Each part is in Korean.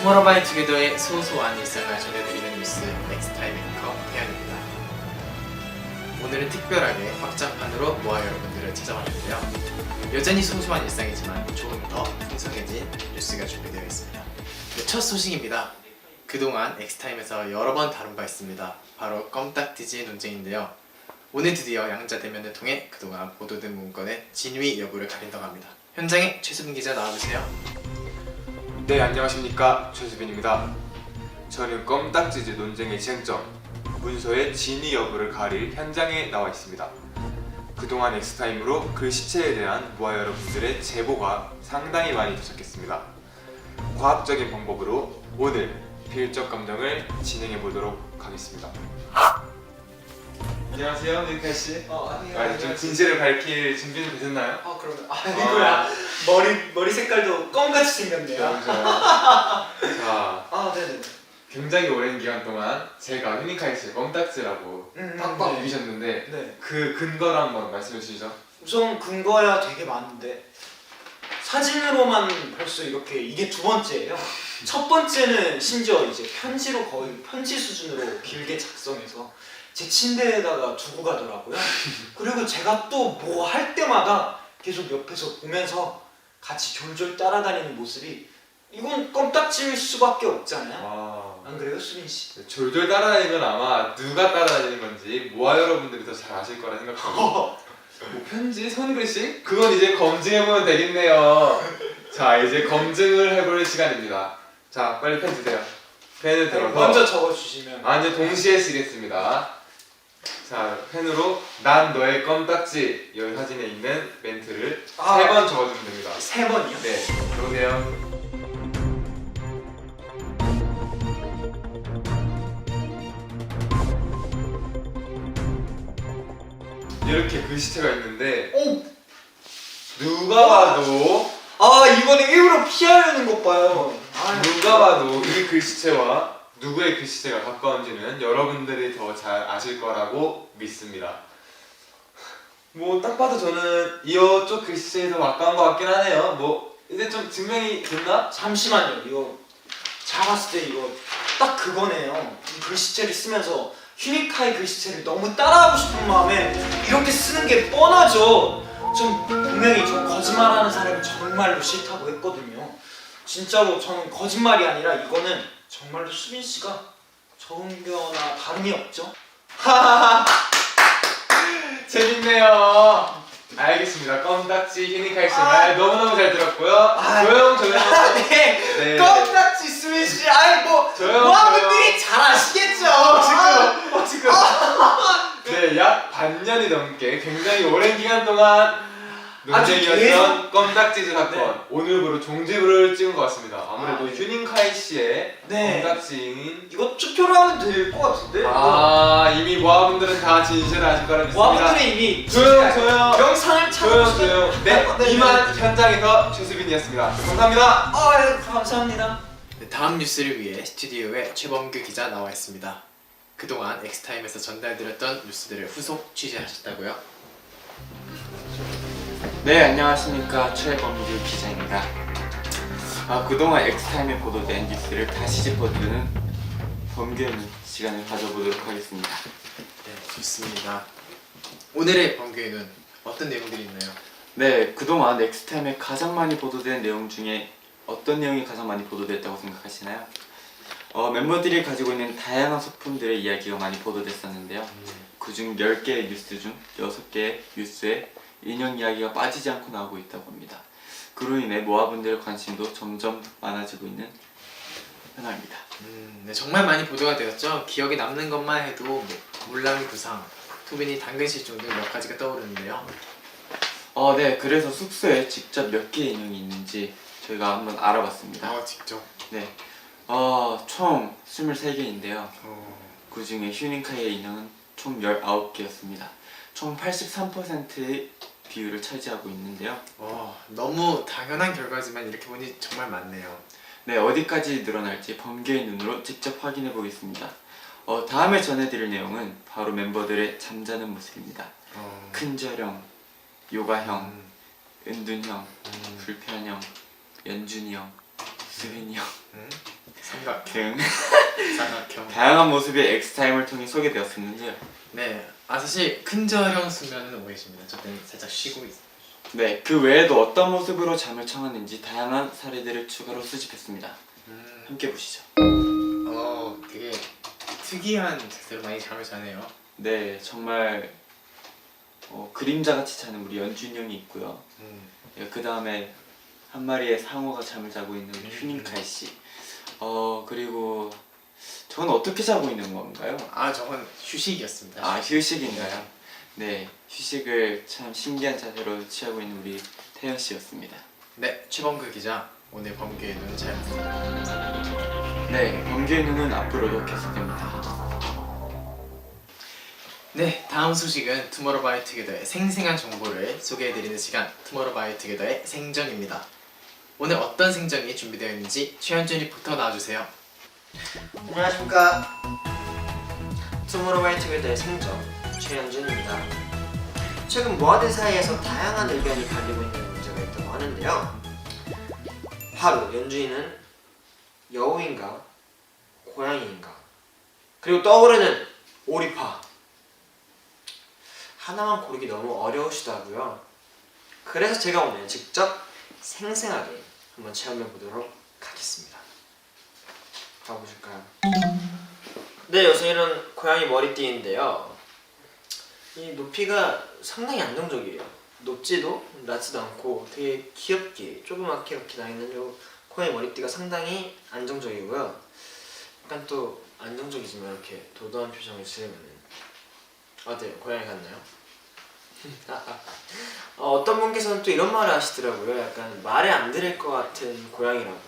투모로우바이 투게더의 소소한 일상을 전해드리는 뉴스 넥스타임 앵커 태연입니다. 오늘은 특별하게 확장판으로 모아 여러분들을 찾아왔는데요. 여전히 소소한 일상이지만 조금 더 풍성해진 뉴스가 준비되어 있습니다. 네, 첫 소식입니다. 그동안 엑스타임에서 여러 번 다룬 바 있습니다. 바로 껌딱지지 논쟁인데요. 오늘 드디어 양자대면을 통해 그동안 보도된 문건의 진위 여부를 가린다고 합니다. 현장에 최수빈 기자 나와주세요. 네, 안녕하십니까, 최수빈입니다. 저는 껌딱지즈 논쟁의 쟁점, 문서의 진위 여부를 가릴 현장에 나와 있습니다. 그동안 엑스타임으로 그 시체에 대한 모아 여러분들의 제보가 상당히 많이 도착했습니다. 과학적인 방법으로 오늘 비율적 감정을 진행해 보도록 하겠습니다. 안녕하세요, 민태 씨. 아니요. 좀 진실을 밝힐 준비는 되셨나요? 그러면 이거야. 머리 색깔도 껌같이 생겼네요. 자, 네네. 굉장히 오랜 기간 동안 제가 휴닝카이 씨의 껌딱지라고 팍팍 네. 비비셨는데 네. 그 근거를 한번 말씀해 주시죠. 우선 근거야 되게 많은데 사진으로만 벌써 이게 두 번째예요. 첫 번째는 심지어 이제 편지로 거의 편지 수준으로 길게 작성해서 제 침대에다가 두고 가더라고요. 그리고 제가 또 뭐 할 때마다 계속 옆에서 보면서 같이 졸졸 따라다니는 모습이 이건 껌딱지일 수밖에 없잖아요. 안 그래요, 수빈 씨? 졸졸 따라다니는 건 아마 누가 따라다니는 건지 모아 여러분들이 더 잘 아실 거라 생각합니다. 뭐 편지? 손글씨? 그건 이제 검증해보면 되겠네요. 자, 이제 검증을 해볼 시간입니다. 자, 빨리 펜 주세요. 펜을 들어서 먼저 적어주시면. 이제 동시에 쓰겠습니다. 자, 펜으로 난 너의 껌딱지 이 사진에 있는 멘트를 3번 적어주면 됩니다. 3번이요? 네, 들어오세요. 이렇게 글씨체가 있는데 누가 봐도 이번에 일부러 피하려는 것 봐요. 누가 봐도 이 글씨체와 누구의 글씨체가 가까운지는 여러분들이 더 잘 아실 거라고 믿습니다. 뭐 딱 봐도 저는 이쪽 글씨체에 더 가까운 것 같긴 하네요. 뭐 이제 좀 증명이 됐나? 잠시만요. 이거 제가 봤을 때 이거 딱 그거네요. 이 글씨체를 쓰면서 휴닝카이 글씨체를 너무 따라하고 싶은 마음에 이렇게 쓰는 게 뻔하죠. 전 분명히 저 거짓말하는 사람이 정말로 싫다고 했거든요. 진짜로 저는 거짓말이 아니라 이거는 정말로 수빈 씨가 적은 거나 다름이 없죠. 하하하 재밌네요. 알겠습니다. 껌딱지 휴닝카이 씨 말 너무너무 잘 들었고요. 조용. 네. 껌딱지 수빈 씨, 조용. 모아분들이 잘 아시겠죠. 지금 네, 약 반년이 넘게 굉장히 오랜 기간 동안 논쟁이었던 껌딱지즈 사건. 네. 오늘부로 종지부를 찍은 것 같습니다. 아무래도 네. 휴닝카이 씨의 네. 껌딱지인 이거 투표를 하면 될 것 같은데. 이미 모아분들은 다 진실을 아실 거라 믿습니다. 모아분들은 이미 조용. 영상을 조용. 네, 이만 현장에서 최수빈이었습니다. 감사합니다. 감사합니다. 네, 다음 뉴스를 위해 스튜디오에 최범규 기자 나와 있습니다. 그동안 엑스타임에서 전달드렸던 뉴스들을 후속 취재하셨다고요? 네, 안녕하십니까, 최범규 기자입니다. 그동안 엑스타임에 보도된 뉴스를 다시 짚어주는 범규의 시간을 가져보도록 하겠습니다. 네, 좋습니다. 오늘의 범규의 눈 어떤 내용들이 있나요? 네, 그동안 엑스타임에 가장 많이 보도된 내용 중에 어떤 내용이 가장 많이 보도됐다고 생각하시나요? 멤버들이 가지고 있는 다양한 소품들의 이야기가 많이 보도됐었는데요. 그중 10개의 뉴스 중 6개의 뉴스에 인형 이야기가 빠지지 않고 나오고 있다고 합니다. 그로 인해 모아분들의 관심도 점점 많아지고 있는 현황입니다. 네, 정말 많이 보도가 되었죠. 기억에 남는 것만 해도 뭐, 물랑이 부상, 토빈이 당근 실종 등 몇 가지가 떠오르는데요. 네, 그래서 숙소에 직접 몇 개의 인형이 있는지 저희가 한번 알아봤습니다. 직접. 네, 총 23개인데요. 그 중에 휴닝카이의 인형은 총 19개였습니다. 총 83%의 비율을 차지하고 있는데요. 너무 당연한 결과지만 이렇게 보니 정말 많네요. 네, 어디까지 늘어날지 범규의 눈으로 직접 확인해 보겠습니다. 다음에 전해드릴 내용은 바로 멤버들의 잠자는 모습입니다. 큰절형, 요가형, 은둔형, 불편형, 연준이 형, 수빈이 형, 삼각형, 등 삼각형. 다양한 모습의 엑스타임을 통해 소개되었었는데요. 네, 사실 큰저령 수면은 오해십니다. 저는 살짝 쉬고 있어요. 네, 그 외에도 어떤 모습으로 잠을 청하는지 다양한 사례들을 추가로 수집했습니다. 함께 보시죠. 되게 특이한 자세로 많이 잠을 자네요. 네, 정말 그림자같이 자는 우리 연준이 형이 있고요. 네, 그 다음에 한 마리의 상어가 잠을 자고 있는 우리 휴닝카이 씨. 그리고 저건 어떻게 자고 있는 건가요? 저건 휴식이었습니다. 휴식인가요? 네, 휴식을 참 신기한 자세로 취하고 있는 우리 태연 씨였습니다. 네, 최범규 기자. 오늘 범규의 눈 잘 부탁드립니다. 네, 범규의 눈은 앞으로도 계속됩니다. 네, 다음 소식은 투모로우바이투게더의 생생한 정보를 소개해드리는 시간 투모로우바이투게더의 생정입니다. 오늘 어떤 생정이 준비되어 있는지 최현준 리포터 나와주세요. 안녕하십니까. 투모로우바이투게더의 생정 최현준입니다. 최근 모아들 사이에서 다양한 의견이 갈리고 있는 문제가 있다고 하는데요. 바로 연준이는 여우인가 고양이인가, 그리고 떠오르는 오리파. 하나만 고르기 너무 어려우시다고요. 그래서 제가 오늘 직접 생생하게 한번 체험해 보도록 하겠습니다. 가보실까요? 네, 우선 이런 고양이 머리띠인데요. 이 높이가 상당히 안정적이에요. 높지도 낮지도 않고 되게 귀엽게 조그맣게 이렇게 나 있는 요 고양이 머리띠가 상당히 안정적이고요. 약간 또 안정적이지만 이렇게 도도한 표정을 지으면은 어때요? 고양이 같나요? 어떤 분께서는 또 이런 말을 하시더라고요. 약간 말에 안 들을 것 같은 고양이라고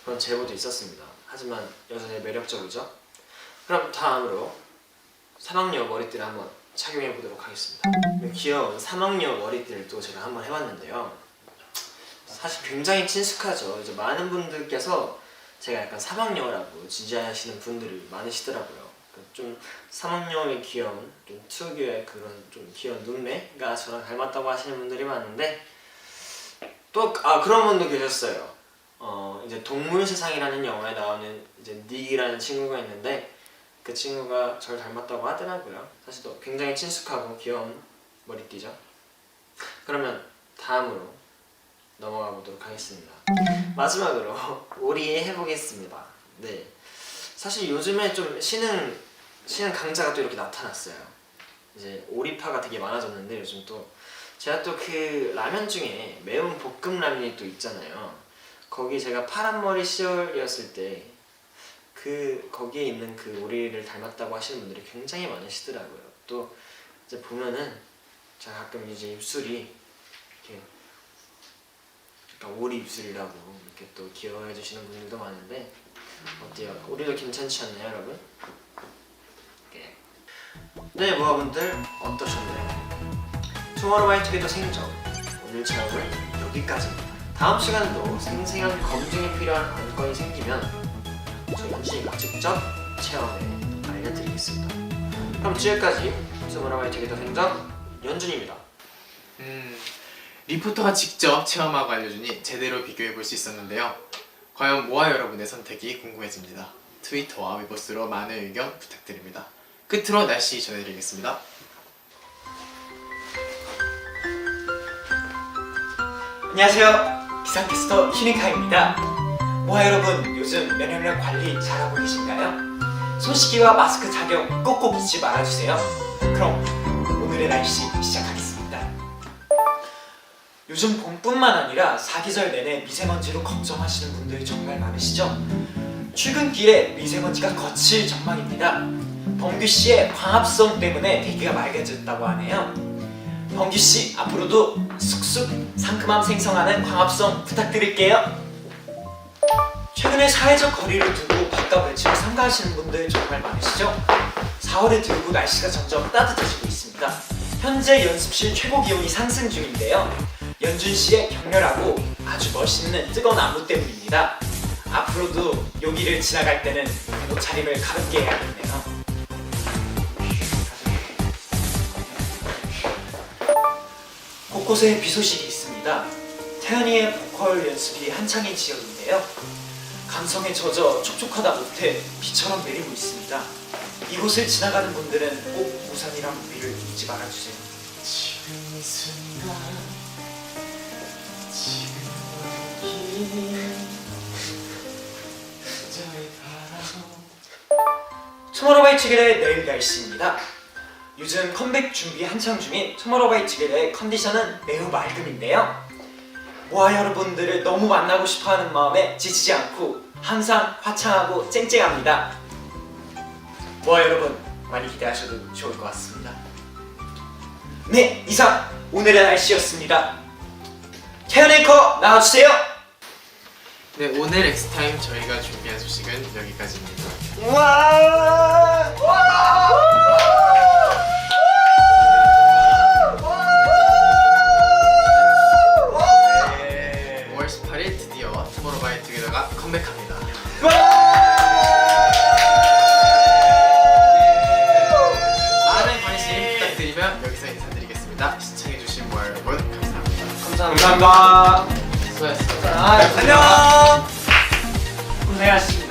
그런 제보도 있었습니다. 하지만 여전히 매력적이죠? 그럼 다음으로 사막여우 머리띠를 한번 착용해 보도록 하겠습니다. 귀여운 사막여우 머리띠를 또 제가 한번 해봤는데요. 사실 굉장히 친숙하죠. 이제 많은 분들께서 제가 약간 사막여우라고 지지하시는 분들이 많으시더라고요. 좀 사막여우의 귀여운, 좀 특유의 그런 좀 귀여운 눈매가 저랑 닮았다고 하시는 분들이 많은데, 또 그런 분도 계셨어요. 이제 동물세상이라는 영화에 나오는 이제 닉이라는 친구가 있는데 그 친구가 저를 닮았다고 하더라고요. 사실 또 굉장히 친숙하고 귀여운 머리띠죠. 그러면 다음으로 넘어가 보도록 하겠습니다. 마지막으로 오리 해보겠습니다. 네, 사실 요즘에 좀 신흥 강자가 또 이렇게 나타났어요. 이제 오리파가 되게 많아졌는데 요즘 또 제가 또 그 라면 중에 매운 볶음 라면이 또 있잖아요. 거기 제가 파란머리 시절이었을 때 거기에 있는 그 오리를 닮았다고 하시는 분들이 굉장히 많으시더라고요. 또 이제 보면은 제가 가끔 이제 입술이 이렇게 약간 오리 입술이라고 이렇게 또 귀여워해 주시는 분들도 많은데 어때요? 오리도 괜찮지 않나요, 여러분? 네, 모아분들 어떠셨나요? 투모로우바이투게더 생정 오늘 체험은 여기까지입니다. 다음 시간에도 생생한 검증이 필요한 안건이 생기면 저 연준이가 직접 체험해 알려드리겠습니다. 그럼 지금까지 투모로우바이투게더 생정 연준입니다. 리포터가 직접 체험하고 알려주니 제대로 비교해볼 수 있었는데요. 과연 모아 여러분의 선택이 궁금해집니다. 트위터와 위버스로 많은 의견 부탁드립니다. 끝으로 날씨 전해드리겠습니다. 안녕하세요. 기상캐스터 휴닝카입니다. 모아 여러분, 요즘 면역력 관리 잘하고 계신가요? 손 씻기와 마스크 착용 꼭꼭 잊지 말아주세요. 그럼 오늘의 날씨 시작하겠습니다. 요즘 봄뿐만 아니라 사계절 내내 미세먼지로 걱정하시는 분들이 정말 많으시죠? 출근길에 미세먼지가 거칠 전망입니다. 범규씨의 광합성 때문에 대기가 맑아졌다고 하네요. 범규씨, 앞으로도 쑥쑥 상큼함 생성하는 광합성 부탁드릴게요. 최근에 사회적 거리를 두고 바깥 외출을 삼가하시는 분들 정말 많으시죠? 4월에 들고 날씨가 점점 따뜻해지고 있습니다. 현재 연습실 최고 기온이 상승 중인데요. 연준씨의 격렬하고 아주 멋있는 뜨거운 안무 때문입니다. 앞으로도 여기를 지나갈 때는 옷차림을 가볍게 해야겠네요. 곳곳에 비 소식이 있습니다. 태연이의 보컬 연습이 한창인 지역인데요. 감성에 젖어 촉촉하다 못해 비처럼 내리고 있습니다. 이곳을 지나가는 분들은 꼭 우산이랑 우비를 잊지 말아주세요. 지금 이 순간 지금 여기 저의 바라보 투모로우바이 치겔의 내일 날씨입니다. 요즘 컴백 준비 한창 중인 투모로우바이 치겔의 컨디션은 매우 맑음인데요. 모아 여러분들을 너무 만나고 싶어하는 마음에 지치지 않고 항상 화창하고 쨍쨍합니다. 모아 여러분 많이 기대하셔도 좋을 것 같습니다. 네, 이상 오늘의 날씨였습니다. 태연 앵커 나와주세요. 네, 오늘 엑스타임 저희가 준비한 소식은 여기까지입니다. 네, 5월 18일 드디어 투모로우바이 투게더가 컴백합니다. 많은 관심 부탁드리며 여기서 인사드리겠습니다. 시청해주신 모아 여러분 감사합니다. 감사합니다. 수고하셨습니다. 안녕. 고생하셨습니다.